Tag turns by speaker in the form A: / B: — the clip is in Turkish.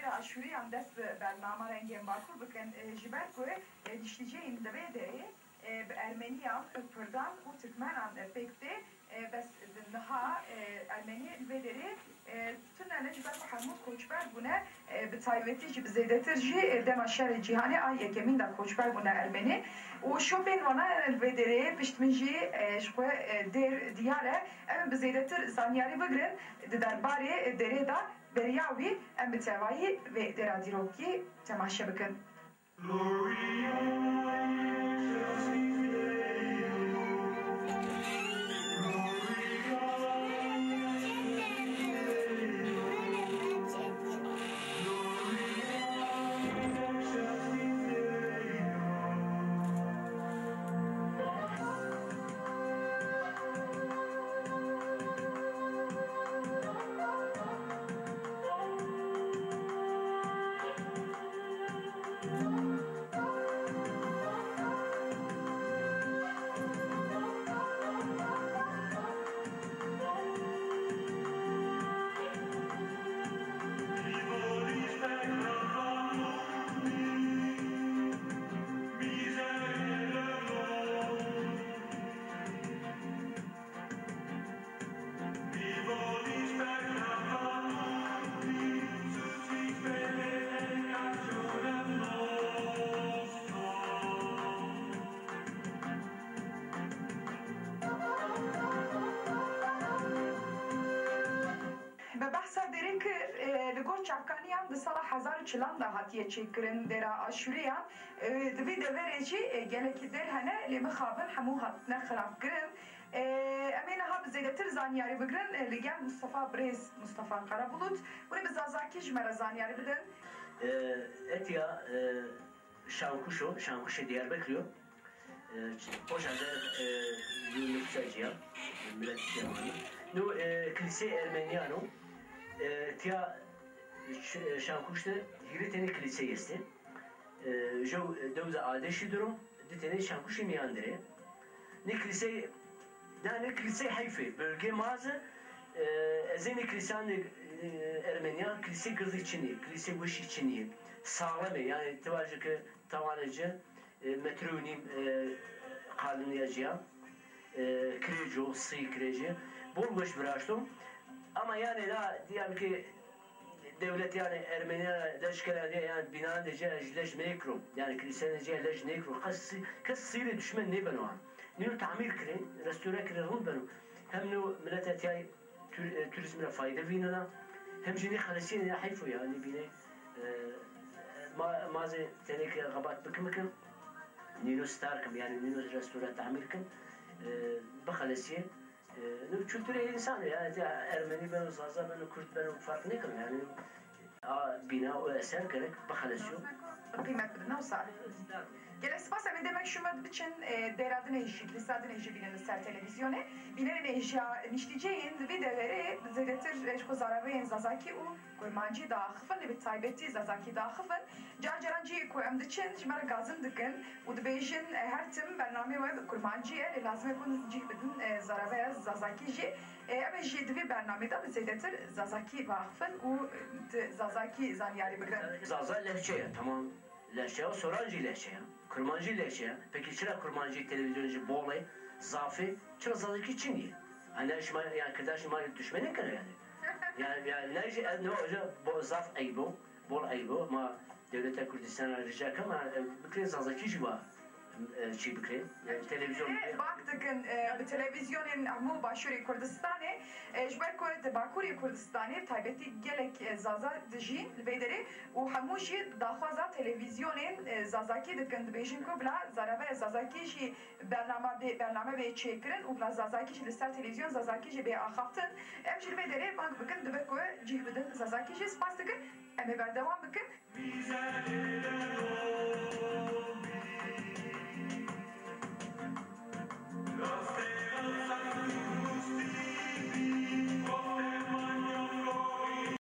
A: dera aşuri am dest bernama rengin bakur bakın jiber ku dişliceyin de ve Ermeniyan, Kürdan u Türkmenan pekte bes daha Ermeni vederi tünne jiber Muhammed koçber buna bitayveti bizedetir ji demaşer cihane ay yekemin da koçber buna Ermeni u şoben ona vederi piştminji şko der diyare em bizedetir zanyari bigrin darbare dereda beriyavi em bitavayı ve deradiroki temaşa bakın. Çakaniyan da sala hazar çılan da hatiye çekirin dera aşuriyan dibi de verici gelekler hane li mixabın hamu hatne xarab kirin emin ha bizedetir zanyari bigrin ligen Mustafa Brez Mustafa Karabulut bunu biz azaki jmera zanyari bidin
B: etiya şankuşu Diyarbakır hoş hazır yürüyüşçüya millet yamanı nu kilise Ermeniyano etiya şankuşta hiriteni kilise yesti. Jo dövze adeşi durum. Diteni şankuşu miyandere. Ne kilise hayfi. Bölge mağazı. Ezeni kilisan Ermeniya kilise gırdı içini. Kilise başı içini. Sağlamı. Yani tivacıkı tavanıcı metronim kalınıyacıya. Kireco, sıy kireci. Bol baş bıraştım. Ama yani daha diyelim ki devlet yani Ermeniya leşkelerde yani bina dece leş nekro yani kilise dece leş nekro kas sıyırı düşman ne ben o an niye tamir kırın restore kırın ben hem ne millet etiyay turizmle fayda vinana hem jini xalasiye ya hayfo yani bine mazı tenek gabat bakımkın niye starkım yani niye restore tamir kın bakhalasiye kültürü insan yani Ermeni ben Zaza ben Kürt ben fark ne kadar yani bina o eser gerek bakhalesiyor.
A: Kıymet bilin o sağ. Gelek spas emin demek şu için deradın eşik, lisadın eşik bilin ser televizyonu. Binerin eşya nişticeyin videoları zedetir eşko zarabeyin Zazaki u kurmancı dağıfın ve taybeti Zazaki dağıfın. Carcarancı koyam için jmara gazın dıkın u dbejin her tim bername ve kurmancıya lazım yapın cih bidin zarabeya Zazaki ji. Ama ji dvi bernameda zedetir Zazaki dağıfın u Zazaki zanyari bigrin.
B: Zaza lehçeye tamam. Lehçeye sorancı lehçeye. Kurmancı lehçeye. Peki çıra kurmancı televizyoncu boğlay, zafi, çıra Zazaki Çinli. Hani yani kırdaşım düşmene kadar yani. Yani ne olacak bu zaf ayıbı, bol ayıbı ama devlete Kürdistan'a rica ama bir Zazaki jiva. Şey bikre, televizyon bikre.
A: Baktıkın bir televizyonun mu başarı Kürdistan'ı, jber koyde Bakuri Kürdistan'ı taybeti gelek Zaza dijin vederi u hamuji daxwaza televizyonun Zazaki dıkın bejin ko bla zarabe Zazaki ji bername be çekirin u bla Zazaki ji listar televizyon Zazaki ji be axaftın em ji vederi bak bakın dibek ko cihbidin Zazaki ji spas dıkın em berdevam bakın.